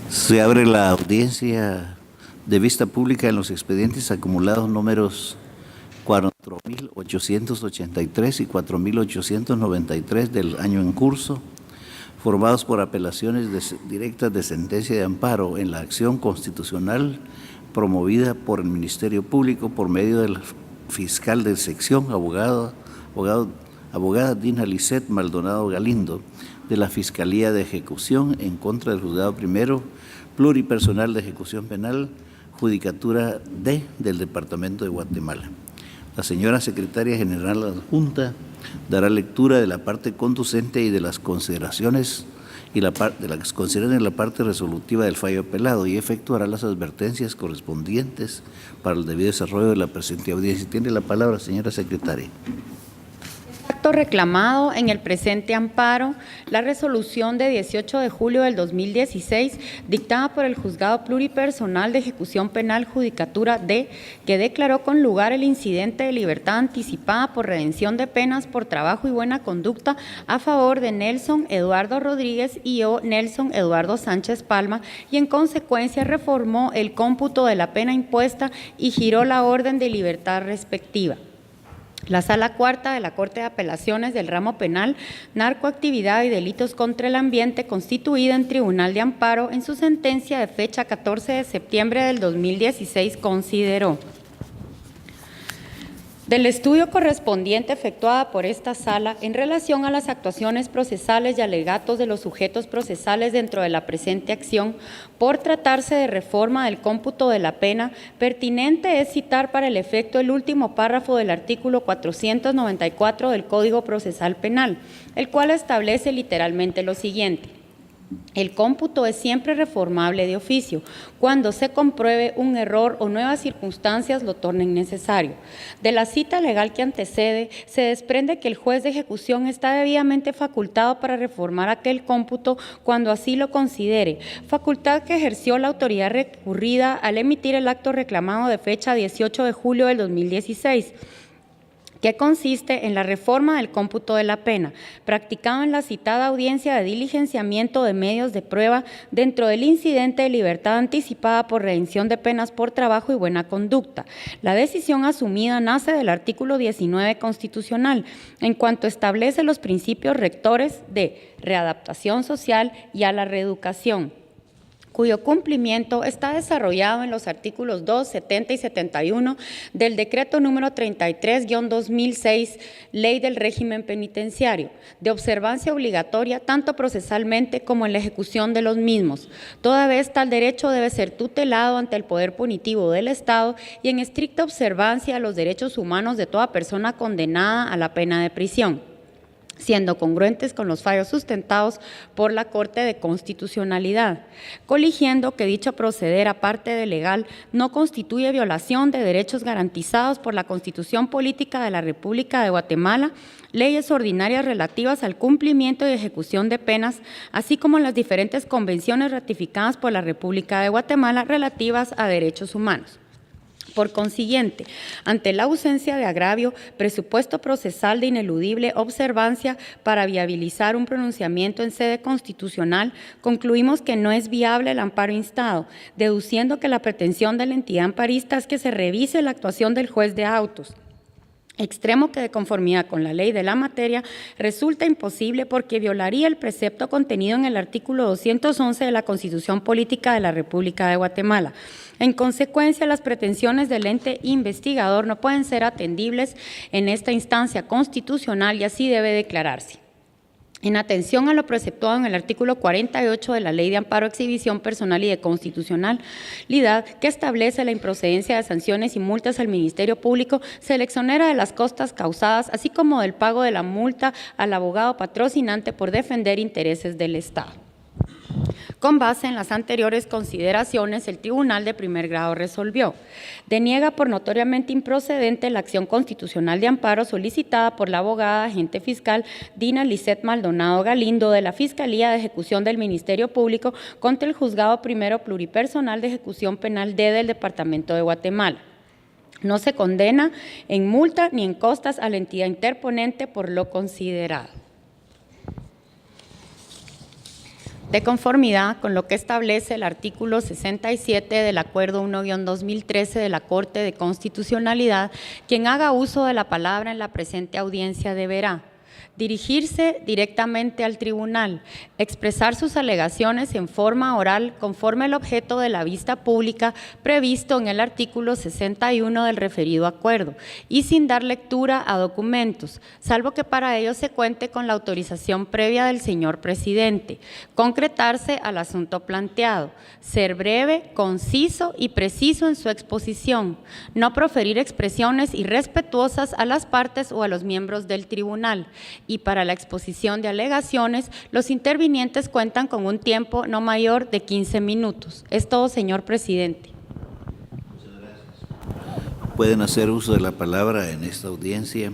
Se abre la audiencia de vista pública en los expedientes acumulados números 4.883 y 4.893 del año en curso, formados por apelaciones directas de sentencia de amparo en la acción constitucional promovida por el Ministerio Público por medio del fiscal de sección, abogada Dina Lisset Maldonado Galindo, de la Fiscalía de Ejecución en contra del Juzgado Primero Pluripersonal de Ejecución Penal, Judicatura D del Departamento de Guatemala. La señora Secretaria General Adjunta dará lectura de la parte conducente y de las consideraciones en la parte resolutiva del fallo apelado y efectuará las advertencias correspondientes para el debido desarrollo de la presente audiencia. Tiene la palabra, señora Secretaria. Reclamado en el presente amparo la resolución de 18 de julio del 2016 dictada por el Juzgado Pluripersonal de Ejecución Penal Judicatura D, que declaró con lugar el incidente de libertad anticipada por redención de penas por trabajo y buena conducta a favor de Nelson Eduardo Rodríguez y o Nelson Eduardo Sánchez Palma, y en consecuencia reformó el cómputo de la pena impuesta y giró la orden de libertad respectiva. La Sala Cuarta de la Corte de Apelaciones del Ramo Penal, Narcoactividad y Delitos contra el Ambiente, constituida en Tribunal de Amparo, en su sentencia de fecha 14 de septiembre del 2016, consideró: del estudio correspondiente efectuada por esta sala en relación a las actuaciones procesales y alegatos de los sujetos procesales dentro de la presente acción, por tratarse de reforma del cómputo de la pena, pertinente es citar para el efecto el último párrafo del artículo 494 del Código Procesal Penal, el cual establece literalmente lo siguiente: el cómputo es siempre reformable de oficio, cuando se compruebe un error o nuevas circunstancias lo tornen necesario. De la cita legal que antecede, se desprende que el juez de ejecución está debidamente facultado para reformar aquel cómputo cuando así lo considere, facultad que ejerció la autoridad recurrida al emitir el acto reclamado de fecha 18 de julio del 2016, que consiste en la reforma del cómputo de la pena, practicado en la citada audiencia de diligenciamiento de medios de prueba dentro del incidente de libertad anticipada por redención de penas por trabajo y buena conducta. La decisión asumida nace del artículo 19 constitucional, en cuanto establece los principios rectores de readaptación social y a la reeducación, cuyo cumplimiento está desarrollado en los artículos 2, 70 y 71 del Decreto número 33-2006, Ley del Régimen Penitenciario, de observancia obligatoria tanto procesalmente como en la ejecución de los mismos. Toda vez tal derecho debe ser tutelado ante el Poder Punitivo del Estado y en estricta observancia a los derechos humanos de toda persona condenada a la pena de prisión, siendo congruentes con los fallos sustentados por la Corte de Constitucionalidad, coligiendo que dicho proceder, aparte de legal, no constituye violación de derechos garantizados por la Constitución Política de la República de Guatemala, leyes ordinarias relativas al cumplimiento y ejecución de penas, así como las diferentes convenciones ratificadas por la República de Guatemala relativas a derechos humanos. Por consiguiente, ante la ausencia de agravio, presupuesto procesal de ineludible observancia para viabilizar un pronunciamiento en sede constitucional, concluimos que no es viable el amparo instado, deduciendo que la pretensión de la entidad amparista es que se revise la actuación del juez de autos, extremo que de conformidad con la ley de la materia resulta imposible porque violaría el precepto contenido en el artículo 211 de la Constitución Política de la República de Guatemala. En consecuencia, las pretensiones del ente investigador no pueden ser atendibles en esta instancia constitucional y así debe declararse. En atención a lo preceptuado en el artículo 48 de la Ley de Amparo, Exhibición Personal y de Constitucionalidad, que establece la improcedencia de sanciones y multas al Ministerio Público, se le exonera de las costas causadas, así como del pago de la multa al abogado patrocinante por defender intereses del Estado. Con base en las anteriores consideraciones, el Tribunal de Primer Grado resolvió: deniega por notoriamente improcedente la acción constitucional de amparo solicitada por la abogada agente fiscal Dina Lisset Maldonado Galindo de la Fiscalía de Ejecución del Ministerio Público contra el Juzgado Primero Pluripersonal de Ejecución Penal D del Departamento de Guatemala. No se condena en multa ni en costas a la entidad interponente por lo considerado. de conformidad con lo que establece el artículo 67 del Acuerdo 1-2013 de la Corte de Constitucionalidad, quien haga uso de la palabra en la presente audiencia deberá dirigirse directamente al tribunal, expresar sus alegaciones en forma oral conforme al objeto de la vista pública previsto en el artículo 61 del referido acuerdo y sin dar lectura a documentos, salvo que para ello se cuente con la autorización previa del señor presidente, concretarse al asunto planteado, ser breve, conciso y preciso en su exposición, no proferir expresiones irrespetuosas a las partes o a los miembros del tribunal, y para la exposición de alegaciones, los intervinientes cuentan con un tiempo no mayor de 15 minutos. Es todo, señor presidente. Muchas gracias. Pueden hacer uso de la palabra en esta audiencia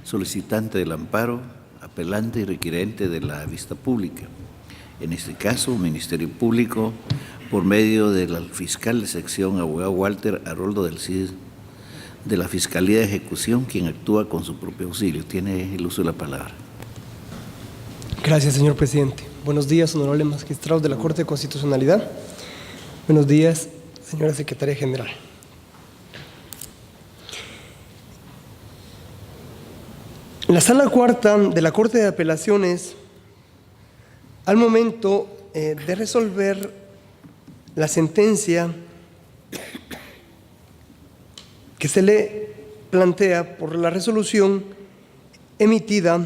solicitante del amparo, apelante y requerente de la vista pública. En este caso, Ministerio Público, por medio del fiscal de sección, abogado Walter Aroldo del CID, de la Fiscalía de Ejecución, quien actúa con su propio auxilio. Tiene el uso de la palabra. Gracias, señor presidente. Buenos días, honorables magistrados de la Corte de Constitucionalidad. Buenos días, señora secretaria general. En la Sala Cuarta de la Corte de Apelaciones, al momento de resolver la sentencia que se le plantea por la resolución emitida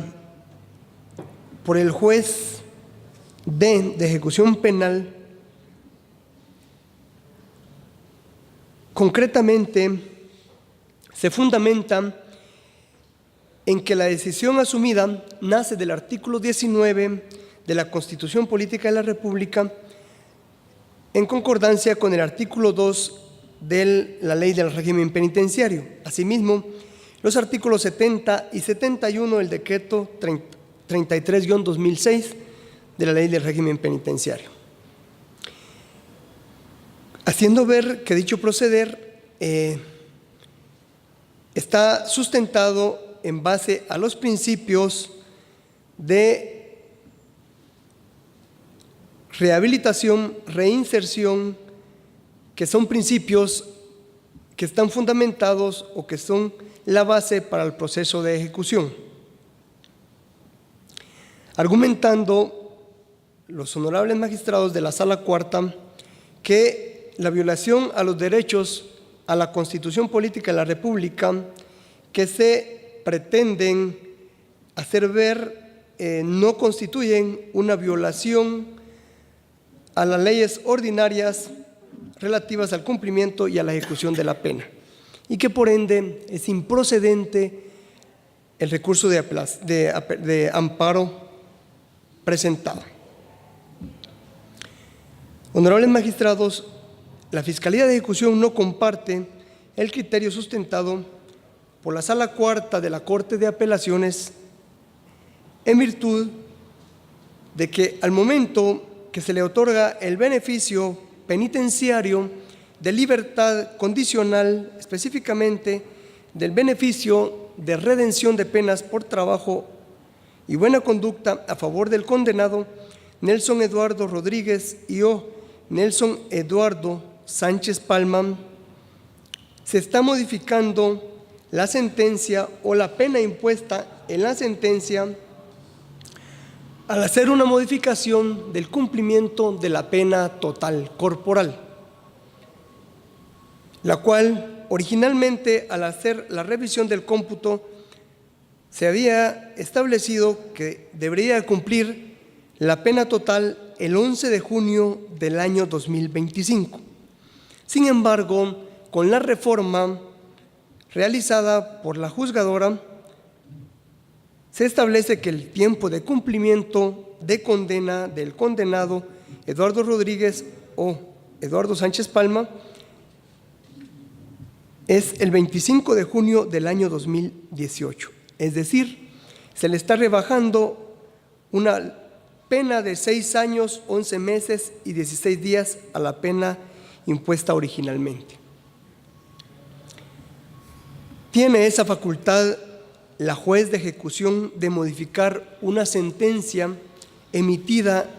por el juez de ejecución penal, concretamente se fundamenta en que la decisión asumida nace del artículo 19 de la Constitución Política de la República en concordancia con el artículo 2 de la Ley del Régimen Penitenciario. Asimismo, los artículos 70 y 71 del Decreto 33-2006 de la Ley del Régimen Penitenciario. Haciendo ver que dicho proceder está sustentado en base a los principios de rehabilitación, reinserción, que son principios que están fundamentados o que son la base para el proceso de ejecución. Argumentando los honorables magistrados de la Sala Cuarta que la violación a los derechos a la Constitución Política de la República que se pretenden hacer ver no constituyen una violación a las leyes ordinarias relativas al cumplimiento y a la ejecución de la pena, y que por ende es improcedente el recurso de amparo presentado. Honorables magistrados, la Fiscalía de Ejecución no comparte el criterio sustentado por la Sala Cuarta de la Corte de Apelaciones en virtud de que al momento que se le otorga el beneficio penitenciario de libertad condicional, específicamente del beneficio de redención de penas por trabajo y buena conducta a favor del condenado Nelson Eduardo Rodríguez y o Nelson Eduardo Sánchez Palma, se está modificando la sentencia o la pena impuesta en la sentencia al hacer una modificación del cumplimiento de la pena total corporal, la cual originalmente al hacer la revisión del cómputo se había establecido que debería cumplir la pena total el 11 de junio del año 2025. Sin embargo, con la reforma realizada por la juzgadora, se establece que el tiempo de cumplimiento de condena del condenado Eduardo Rodríguez o Eduardo Sánchez Palma es el 25 de junio del año 2018. Es decir, se le está rebajando una pena de 6 años, 11 meses y 16 días a la pena impuesta originalmente. Tiene esa facultad la juez de ejecución de modificar una sentencia emitida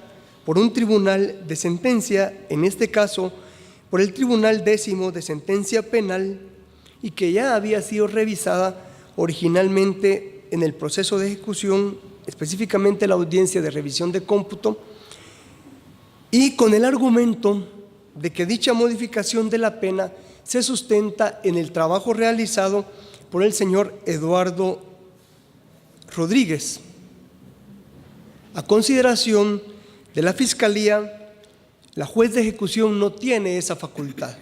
por un tribunal de sentencia, en este caso por el Tribunal 10º de Sentencia Penal, y que ya había sido revisada originalmente en el proceso de ejecución, específicamente la audiencia de revisión de cómputo, y con el argumento de que dicha modificación de la pena se sustenta en el trabajo realizado por el señor Eduardo Rodríguez. A consideración de la Fiscalía, la juez de ejecución no tiene esa facultad.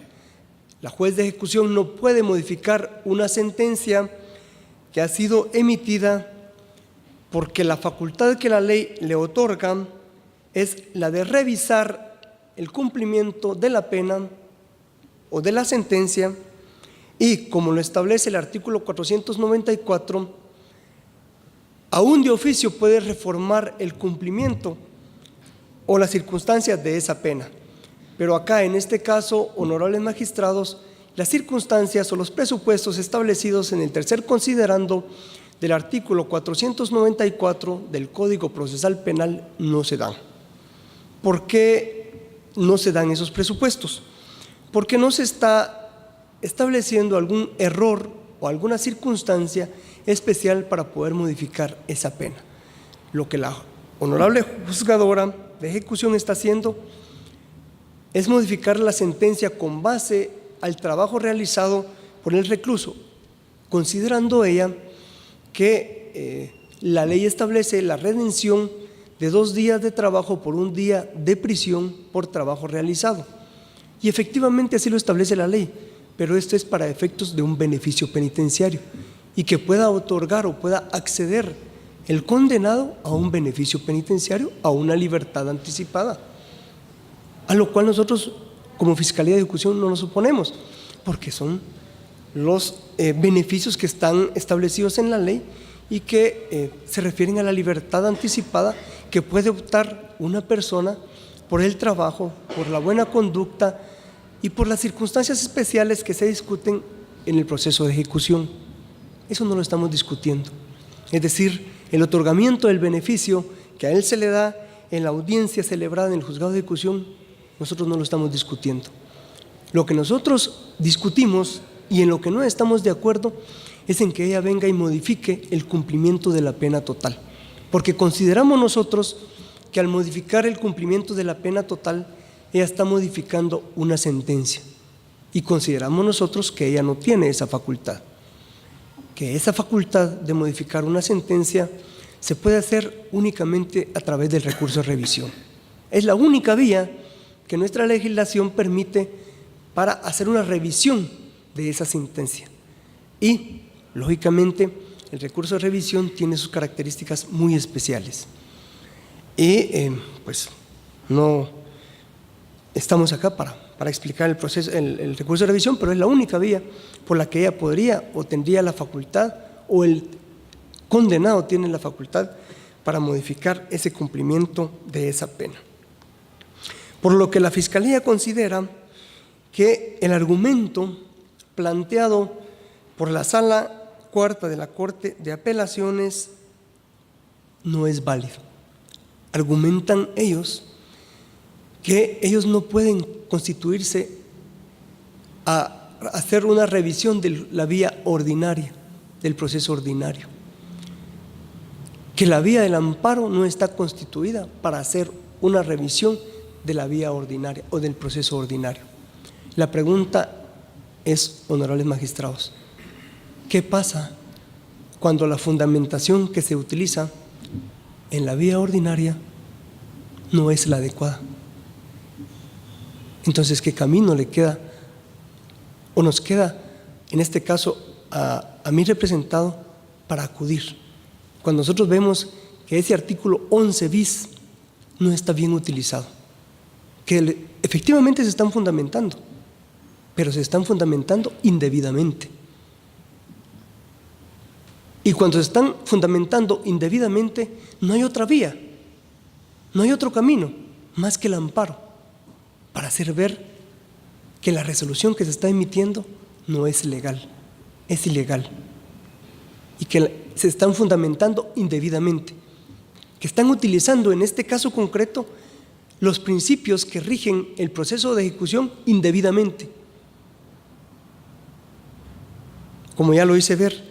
La juez de ejecución no puede modificar una sentencia que ha sido emitida, porque la facultad que la ley le otorga es la de revisar el cumplimiento de la pena o de la sentencia, y como lo establece el artículo 494, aún de oficio puede reformar el cumplimiento o las circunstancias de esa pena. Pero acá, en este caso, honorables magistrados, las circunstancias o los presupuestos establecidos en el tercer considerando del artículo 494 del Código Procesal Penal no se dan. ¿Por qué no se dan esos presupuestos? Porque no se está estableciendo algún error o alguna circunstancia especial para poder modificar esa pena. Lo que la honorable juzgadora de ejecución está haciendo es modificar la sentencia con base al trabajo realizado por el recluso, considerando ella que la ley establece la redención de 2 días de trabajo por 1 día de prisión por trabajo realizado. Y efectivamente así lo establece la ley, pero esto es para efectos de un beneficio penitenciario y que pueda otorgar o pueda acceder el condenado a un beneficio penitenciario, a una libertad anticipada, a lo cual nosotros como Fiscalía de Ejecución no nos oponemos, porque son los beneficios que están establecidos en la ley y que se refieren a la libertad anticipada que puede optar una persona por el trabajo, por la buena conducta y por las circunstancias especiales que se discuten en el proceso de ejecución. Eso no lo estamos discutiendo. Es decir, el otorgamiento del beneficio que a él se le da en la audiencia celebrada en el juzgado de ejecución, nosotros no lo estamos discutiendo. Lo que nosotros discutimos y en lo que no estamos de acuerdo es en que ella venga y modifique el cumplimiento de la pena total, porque consideramos nosotros que al modificar el cumplimiento de la pena total, ella está modificando una sentencia, y consideramos nosotros que ella no tiene esa facultad, que esa facultad de modificar una sentencia se puede hacer únicamente a través del recurso de revisión. Es la única vía que nuestra legislación permite para hacer una revisión de esa sentencia. Y, lógicamente, el recurso de revisión tiene sus características muy especiales. Y, pues, no estamos acá para explicar el proceso, el recurso de revisión, pero es la única vía por la que ella podría o tendría la facultad, o el condenado tiene la facultad para modificar ese cumplimiento de esa pena. Por lo que la Fiscalía considera que el argumento planteado por la Sala Cuarta de la Corte de Apelaciones no es válido. Argumentan ellos que ellos no pueden constituirse a hacer una revisión de la vía ordinaria, del proceso ordinario, que la vía del amparo no está constituida para hacer una revisión de la vía ordinaria o del proceso ordinario. La pregunta es, honorables magistrados, ¿qué pasa cuando la fundamentación que se utiliza en la vía ordinaria no es la adecuada? Entonces, ¿qué camino le queda o nos queda, en este caso, a mi representado para acudir? Cuando nosotros vemos que ese artículo 11 bis no está bien utilizado, que efectivamente se están fundamentando, pero se están fundamentando indebidamente. Y cuando se están fundamentando indebidamente, no hay otra vía, no hay otro camino más que el amparo, para hacer ver que la resolución que se está emitiendo no es legal, es ilegal, y que se están fundamentando indebidamente, que están utilizando en este caso concreto los principios que rigen el proceso de ejecución indebidamente. Como ya lo hice ver,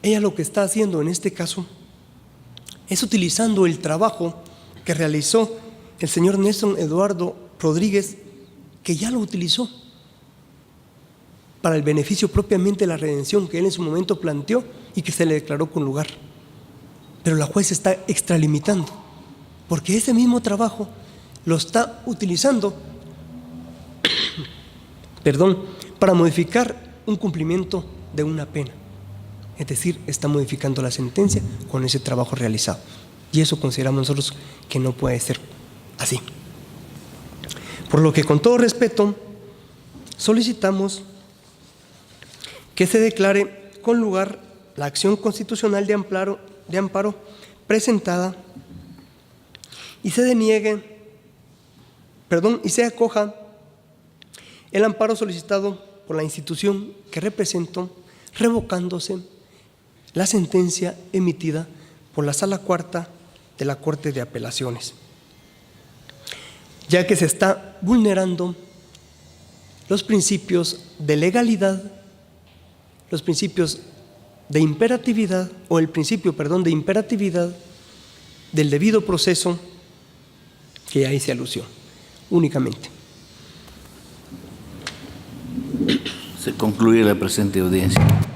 ella lo que está haciendo en este caso es utilizando el trabajo que realizó el señor Nelson Eduardo Rodríguez, que ya lo utilizó para el beneficio propiamente de la redención que él en su momento planteó y que se le declaró con lugar. Pero la juez está extralimitando, porque ese mismo trabajo lo está utilizando para modificar un cumplimiento de una pena. Es decir, está modificando la sentencia con ese trabajo realizado. Y eso consideramos nosotros que no puede ser así. Por lo que, con todo respeto, solicitamos que se declare con lugar la acción constitucional de amparo presentada y se deniegue, y se acoja el amparo solicitado por la institución que represento, revocándose la sentencia emitida por la Sala Cuarta de la Corte de Apelaciones, ya que se está vulnerando los principios de legalidad, los principios de imperatividad, o el principio, de imperatividad del debido proceso que ahí se alusió, únicamente. Se concluye la presente audiencia.